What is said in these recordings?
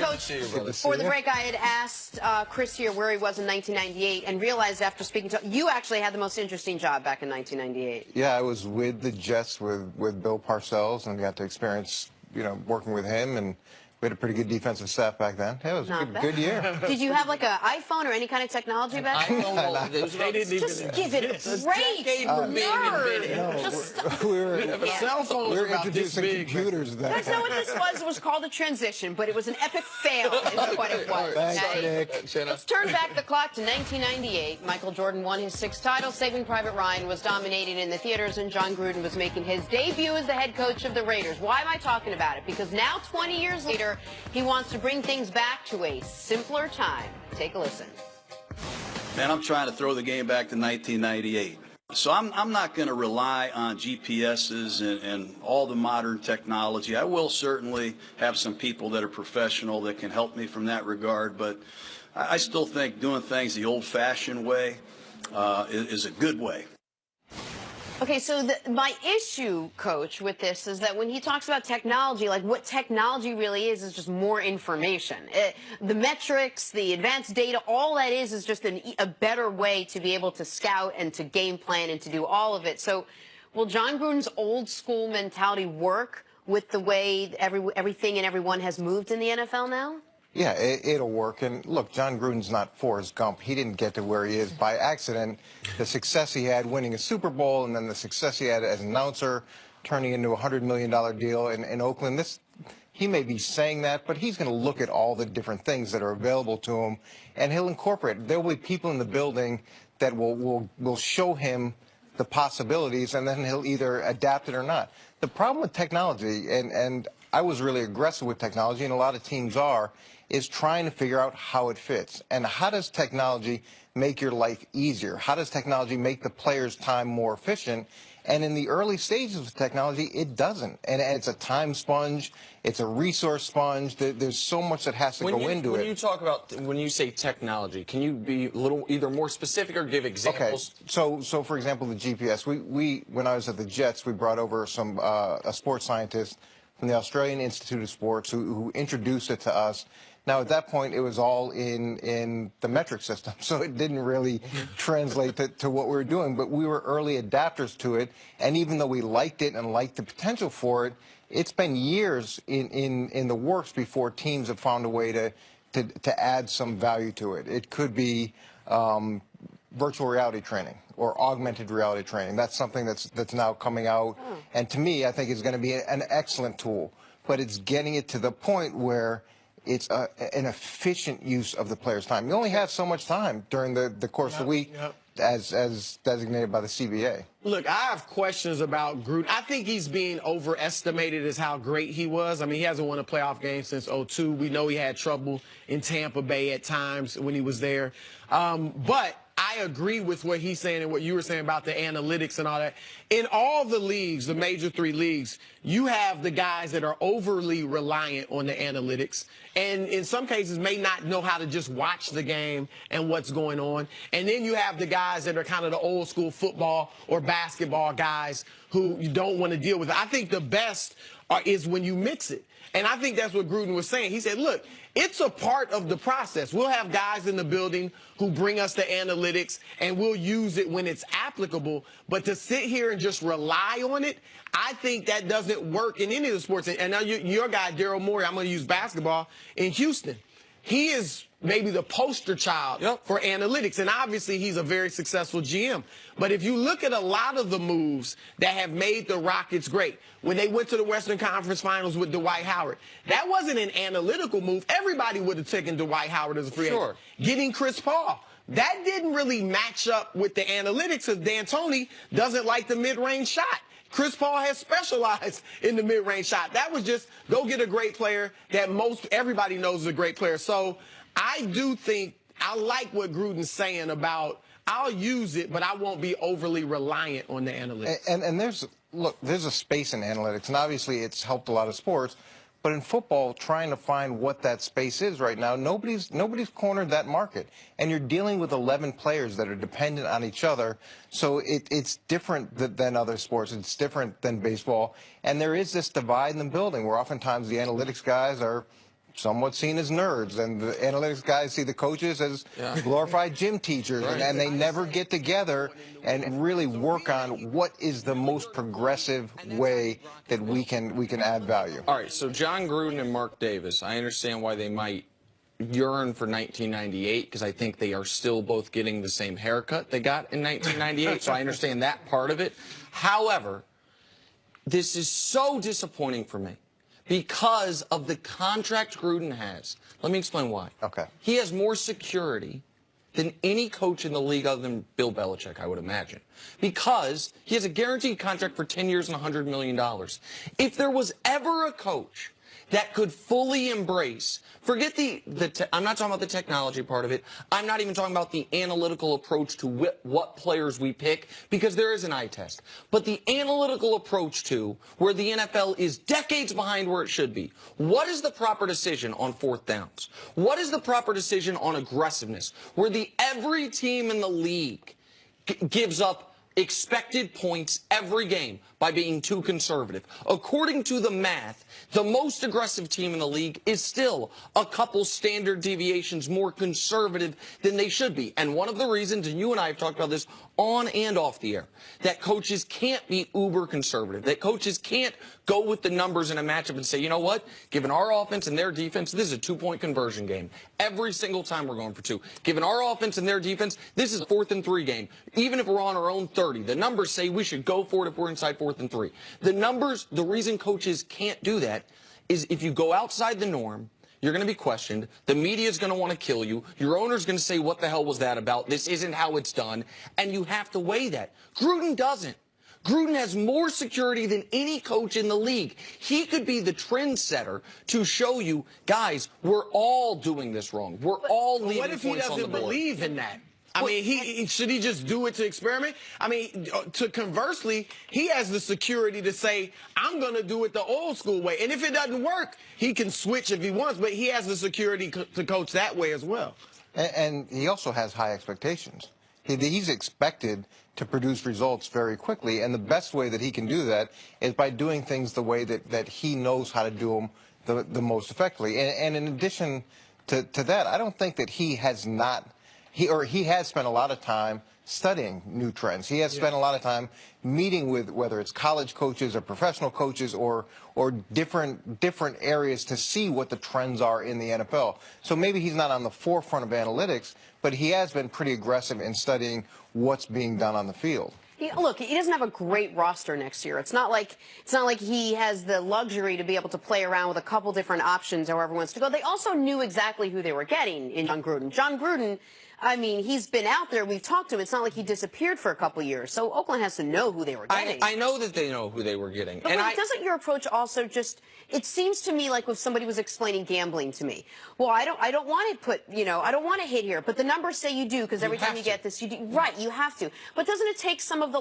Coach, before the break, I had asked Chris here where he was in 1998 and realized after speaking to you actually had the most interesting job back in 1998. Yeah, I was with the Jets with Bill Parcells and got to experience, working with him, and we had a pretty good defensive staff back then. Yeah, it was a good year. Did you have like an iPhone or any kind of technology back then? Just give it a break. We were introducing computers then. That's not what this was. It was called a transition, but it was an epic fail is what it was. Thanks, Nick. Let's turn back the clock to 1998. Michael Jordan won his 6th title. Saving Private Ryan was dominating in the theaters, and Jon Gruden was making his debut as the head coach of the Raiders. Why am I talking about it? Because now, 20 years later, he wants to bring things back to a simpler time. Take a listen. Man, I'm trying to throw the game back to 1998. So I'm not going to rely on GPSs and all the modern technology. I will certainly have some people that are professional that can help me from that regard, but I still think doing things the old-fashioned way is a good way. Okay, so my issue, Coach, with this is that when he talks about technology, like what technology really is just more information. The metrics, the advanced data, all that is just a better way to be able to scout and to game plan and to do all of it. So will Jon Gruden's old school mentality work with the way everything and everyone has moved in the NFL now? Yeah, it'll work. And look, Jon Gruden's not Forrest Gump. He didn't get to where he is by accident. The success he had winning a Super Bowl, and then the success he had as an announcer, turning into a $100 million deal in Oakland. He may be saying that, but he's going to look at all the different things that are available to him, and he'll incorporate it. There will be people in the building that will show him the possibilities, and then he'll either adapt it or not. The problem with technology, and I was really aggressive with technology, and a lot of teams are, is trying to figure out how it fits. And how does technology make your life easier? How does technology make the player's time more efficient? And in the early stages of technology, it doesn't. And it's a time sponge. It's a resource sponge. There's so much that has to go into it. When you talk about, when you say technology, can you be a little either more specific or give examples? Okay. So for example, the GPS. When I was at the Jets, we brought over a sports scientist from the Australian Institute of Sports who introduced it to us. Now, at that point, it was all in the metric system, so it didn't really translate to what we were doing. But we were early adapters to it, and even though we liked it and liked the potential for it, it's been years in the works before teams have found a way to add some value to it. It could be virtual reality training or augmented reality training. That's something that's now coming out, and to me, I think is going to be an excellent tool. But it's getting it to the point where it's an efficient use of the player's time. You only have so much time during the course of the week as designated by the CBA. Look, I have questions about Gruden. I think he's being overestimated as how great he was. I mean, he hasn't won a playoff game since '02. We know he had trouble in Tampa Bay at times when he was there. But I agree with what he's saying and what you were saying about the analytics and all that. In all the leagues, the major 3 leagues, you have the guys that are overly reliant on the analytics and in some cases may not know how to just watch the game and what's going on. And then you have the guys that are kind of the old school football or basketball guys who you don't want to deal with. I think the best is when you mix it. And I think that's what Gruden was saying. He said, look, it's a part of the process. We'll have guys in the building who bring us the analytics, and we'll use it when it's applicable. But to sit here and just rely on it, I think that doesn't work in any of the sports. And now your guy, Daryl Morey, I'm going to use basketball, in Houston. He is maybe the poster child for analytics, and obviously he's a very successful GM. But if you look at a lot of the moves that have made the Rockets great, when they went to the Western Conference Finals with Dwight Howard, that wasn't an analytical move. Everybody would have taken Dwight Howard as a free agent. Getting Chris Paul, that didn't really match up with the analytics because D'Antoni doesn't like the mid-range shot. Chris Paul has specialized in the mid-range shot. That was just go get a great player that everybody knows is a great player. So I do think I like what Gruden's saying about I'll use it, but I won't be overly reliant on the analytics. And there's a space in analytics, and obviously it's helped a lot of sports. But in football, trying to find what that space is right now, nobody's cornered that market. And you're dealing with 11 players that are dependent on each other. So it's different than other sports. It's different than baseball. And there is this divide in the building where oftentimes the analytics guys are somewhat seen as nerds, and the analytics guys see the coaches as glorified gym teachers, and they never get together and really work on what is the most progressive way that we can add value. All right, so Jon Gruden and Mark Davis, I understand why they might yearn for 1998, because I think they are still both getting the same haircut they got in 1998, so I understand that part of it. However, this is so disappointing for me because of the contract Gruden has. Let me explain why. Okay. He has more security than any coach in the league other than Bill Belichick, I would imagine, because he has a guaranteed contract for 10 years and $100 million. If there was ever a coach that could fully embrace, forget I'm not talking about the technology part of it. I'm not even talking about the analytical approach to what players we pick, because there is an eye test. But the analytical approach to where the NFL is decades behind where it should be. What is the proper decision on fourth downs? What is the proper decision on aggressiveness? Where every team in the league gives up expected points every game by being too conservative. According to the math, the most aggressive team in the league is still a couple standard deviations more conservative than they should be. And one of the reasons, and you and I have talked about this on and off the air, that coaches can't be uber conservative, that coaches can't go with the numbers in a matchup and say, you know what, given our offense and their defense, this is a two-point conversion game. Every single time we're going for two. Given our offense and their defense, this is a 4th and 3 game. Even if we're on our own 30, the numbers say we should go for it if we're inside 4th and 3. The numbers, the reason coaches can't do that is if you go outside the norm, you're going to be questioned. The media is going to want to kill you. Your owner's going to say, what the hell was that about? This isn't how it's done. And you have to weigh that. Gruden doesn't. Gruden has more security than any coach in the league. He could be the trendsetter to show you, guys, we're all doing this wrong. We're all leaving points on the board. What if he doesn't believe in that? I mean, should he just do it to experiment? I mean, to conversely, he has the security to say, I'm going to do it the old school way. And if it doesn't work, he can switch if he wants, but he has the security to coach that way as well. And he also has high expectations. He's expected to produce results very quickly, and the best way that he can do that is by doing things the way that he knows how to do them the most effectively. And in addition to that, I don't think that he has spent a lot of time studying new trends. He has spent a lot of time meeting with, whether it's college coaches or professional coaches or different areas to see what the trends are in the NFL. So maybe he's not on the forefront of analytics, but he has been pretty aggressive in studying what's being done on the field. Look, he doesn't have a great roster next year. It's not like he has the luxury to be able to play around with a couple different options however he wants to go. They also knew exactly who they were getting in Jon Gruden. Jon Gruden, I mean, he's been out there. We've talked to him. It's not like he disappeared for a couple of years. So Oakland has to know who they were getting. I know that they know who they were getting. But doesn't your approach also just, it seems to me like if somebody was explaining gambling to me, well, I don't want to put, I don't want to hit here, but the numbers say you do, because every time you get this, you do. Right, you have to. But doesn't it take some of the,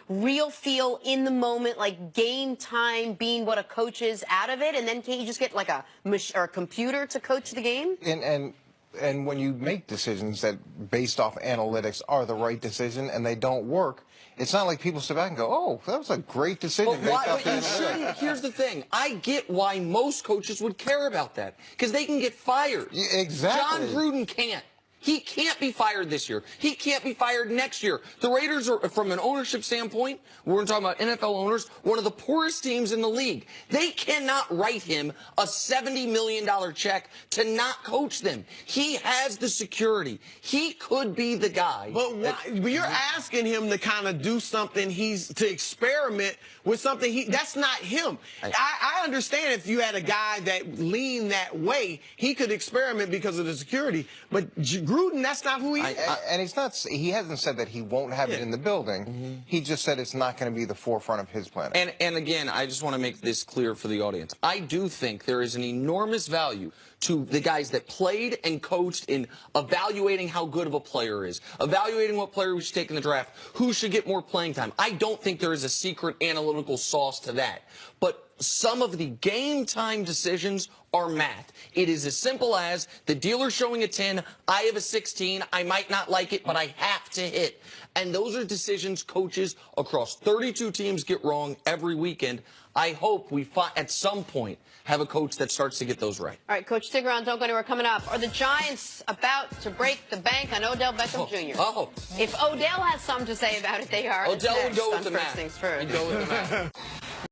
real feel in the moment, game time being what a coach is out of it, and then can you just get, a computer to coach the game? And when you make decisions that, based off analytics, are the right decision and they don't work, it's not like people sit back and go, oh, that was a great decision. But you shouldn't. Here's the thing. I get why most coaches would care about that, because they can get fired. Yeah, exactly. Jon Gruden can't. He can't be fired this year. He can't be fired next year. The Raiders are, from an ownership standpoint, we're talking about NFL owners, one of the poorest teams in the league. They cannot write him a $70 million check to not coach them. He has the security. He could be the guy. But you're asking him to kind of do something, to experiment with something that's not him. I understand if you had a guy that leaned that way, he could experiment because of the security. But Gruden, that's not who he is. And he hasn't said that he won't have it in the building. Mm-hmm. He just said it's not going to be the forefront of his plan. And again, I just want to make this clear for the audience. I do think there is an enormous value to the guys that played and coached in evaluating how good of a player is, evaluating what player we should take in the draft, who should get more playing time. I don't think there is a secret analytical sauce to that. But some of the game time decisions are math. It is as simple as the dealer showing a 10, I have a 16, I might not like it, but I have to hit. And those are decisions coaches across 32 teams get wrong every weekend. I hope we at some point have a coach that starts to get those right. All right, Coach, stick around. Don't go anywhere. Coming up, are the Giants about to break the bank on Odell Beckham Jr.? Oh. If Odell has something to say about it, they are. Odell would go with on the First Mac. Things First. He'd go with the Mac.